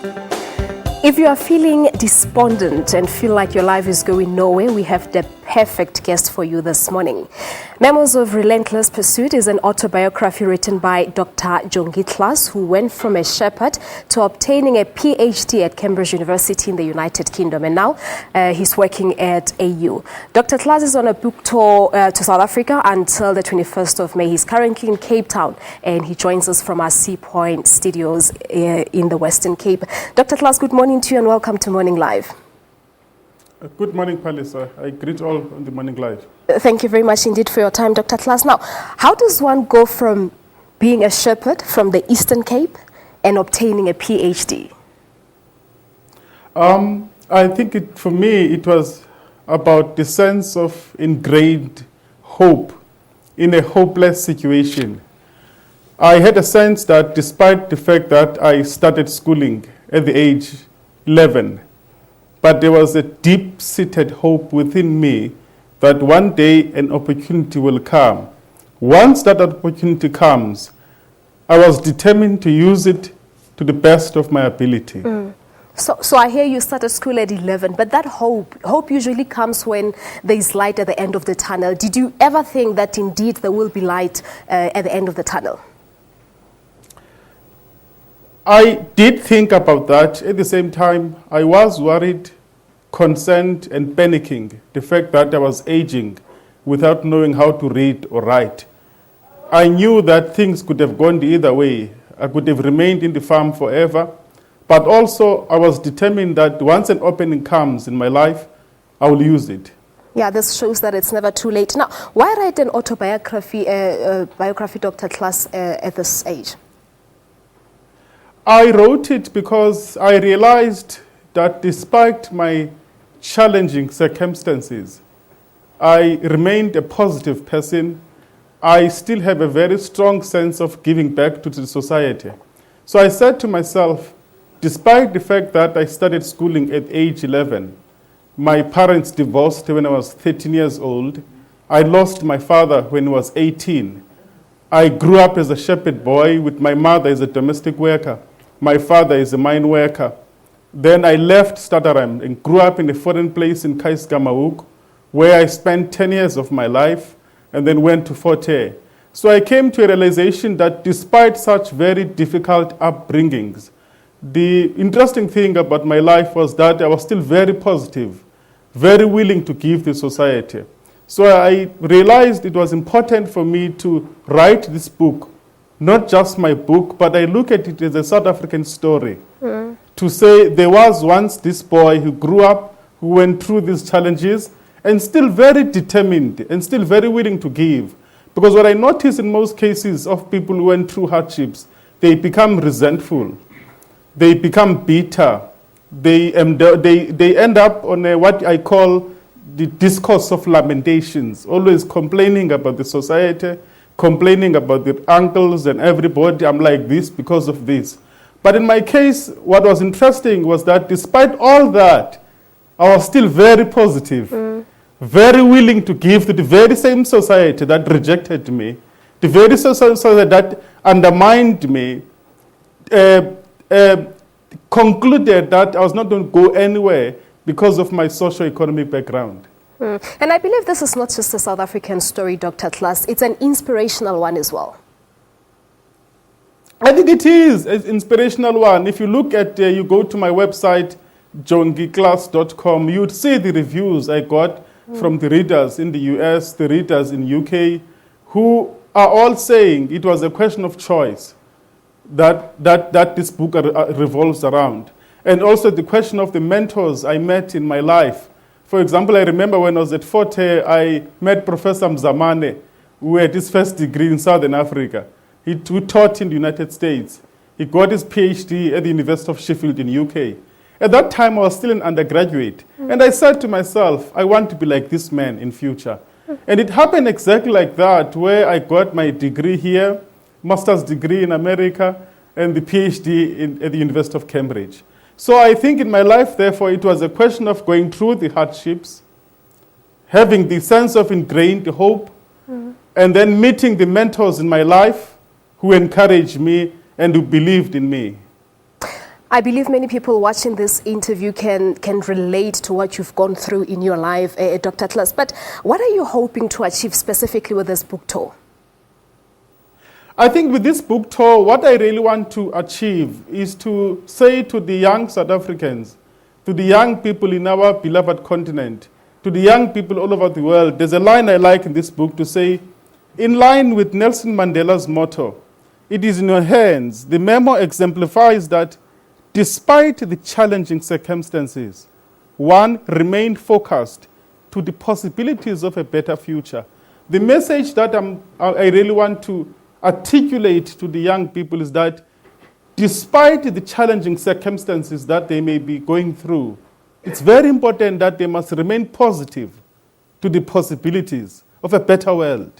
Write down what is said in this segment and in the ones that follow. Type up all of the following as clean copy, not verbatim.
If you are feeling despondent and feel like your life is going nowhere, we have the perfect guest for you this morning. Memoirs of Relentless Pursuit is an autobiography written by Dr. Jongi Klaas, who went from a shepherd to obtaining a PhD at Cambridge University in the United Kingdom, and now he's working at AU. Dr. Klaas is on a book tour to South Africa until the 21st of May. He's currently in Cape Town, and he joins us from our Sea Point studios in the Western Cape. Dr. Klaas, good morning to you and welcome to Morning Live. Good morning, Palisa. I greet all on the Morning Live. Thank you very much indeed for your time, Dr. Klaas. Now, how does one go from being a shepherd from the Eastern Cape and obtaining a PhD? I think for me, it was about the sense of ingrained hope in a hopeless situation. I had a sense that despite the fact that I started schooling at the age 11, but there was a deep-seated hope within me that one day an opportunity will come. Once that opportunity comes, I was determined to use it to the best of my ability. So I hear you started school at 11, but that hope usually comes when there is light at the end of the tunnel. Did you ever think that indeed there will be light at the end of the tunnel? I did think about that. At the same time, I was worried, concerned, and panicking. The fact that I was aging without knowing how to read or write. I knew that things could have gone the either way. I could have remained in the farm forever. But also, I was determined that once an opening comes in my life, I will use it. Yeah, this shows that it's never too late. Now, why write an autobiography, biography, Dr. Klaas, at this age? I wrote it because I realized that despite my challenging circumstances, I remained a positive person. I still have a very strong sense of giving back to the society. So I said to myself, despite the fact that I started schooling at age 11, my parents divorced when I was 13 years old. I lost my father when I was 18. I grew up as a shepherd boy with my mother as a domestic worker. My father is a mine worker. Then I left Stutterham and grew up in a foreign place in Kaiskamawuk, where I spent 10 years of my life and then went to Fort Hare. So I came to a realization that despite such very difficult upbringings, the interesting thing about my life was that I was still very positive, very willing to give to society. So I realized it was important for me to write this book, not just my book, but I look at it as a South African story. To say there was once this boy who grew up, who went through these challenges, and still very determined, and still very willing to give. Because what I notice in most cases of people who went through hardships, they become resentful, they become bitter, they end up on what I call the discourse of lamentations, always complaining about the society, complaining about the uncles and everybody, I'm like this because of this. But in my case, what was interesting was that despite all that, I was still very positive, very willing to give to the very same society that rejected me, the very society that undermined me, concluded that I was not going to go anywhere because of my socio-economic background. And I believe this is not just a South African story, Dr. Klaas. It's an inspirational one as well. I think it is an inspirational one. If you look at, you go to my website, jongiklaas.com, you'd see the reviews I got from the readers in the US, the readers in UK, who are all saying it was a question of choice that this book revolves around. And also the question of the mentors I met in my life. For example, I remember when I was at Fort Hare, I met Professor Mzamane, who had his first degree in Southern Africa. He taught in the United States. He got his PhD at the University of Sheffield in UK. At that time, I was still an undergraduate. And I said to myself, I want to be like this man in future. And it happened exactly like that, where I got my degree here, master's degree in America, and the PhD at the University of Cambridge. So I think in my life, therefore, it was a question of going through the hardships, having the sense of ingrained hope, and then meeting the mentors in my life who encouraged me and who believed in me. I believe many people watching this interview can relate to what you've gone through in your life, Dr. Klaas. But what are you hoping to achieve specifically with this book tour? I think with this book tour, what I really want to achieve is to say to the young South Africans, to the young people in our beloved continent, to the young people all over the world, there's a line I like in this book to say, in line with Nelson Mandela's motto, "It is in your hands." The memo exemplifies that despite the challenging circumstances, one remained focused to the possibilities of a better future. The message that I really want to articulate to the young people is that despite the challenging circumstances that they may be going through, it's very important that they must remain positive to the possibilities of a better world.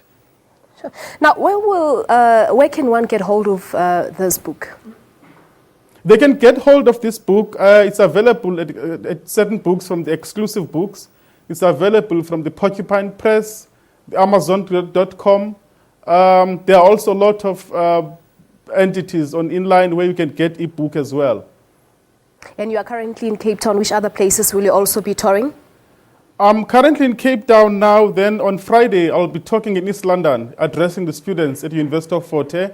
Sure. Now, where can one get hold of this book? They can get hold of this book. It's available at certain books from the exclusive books. It's available from the Porcupine Press, Amazon.com. There are also a lot of entities on inline where you can get e-book as well. And you are currently in Cape Town. Which other places will you also be touring? I'm currently in Cape Town now. Then on Friday, I'll be talking in East London, addressing the students at the University of Fort Hare.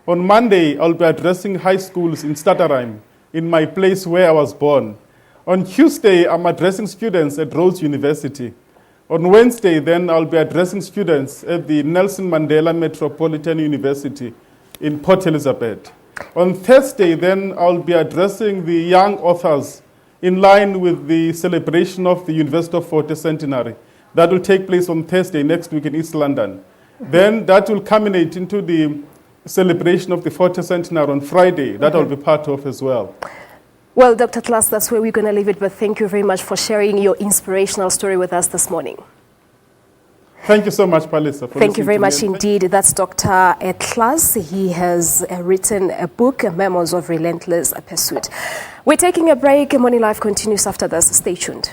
On Monday, I'll be addressing high schools in Stutterheim, in my place where I was born. On Tuesday, I'm addressing students at Rhodes University. On Wednesday, then I'll be addressing students at the Nelson Mandela Metropolitan University in Port Elizabeth. On Thursday, then I'll be addressing the young authors in line with the celebration of the University of Fort Hare centenary. That will take place on Thursday next week in East London. Then that will culminate into the celebration of the 40th centenary on Friday. That I'll be part of as well. Well, Dr. Klaas, that's where we're going to leave it, but thank you very much for sharing your inspirational story with us this morning. Thank you so much, Palisa. Thank you very much indeed. That's Dr. Klaas. He has written a book, Memoirs of Relentless Pursuit. We're taking a break. Morning Live continues after this. Stay tuned.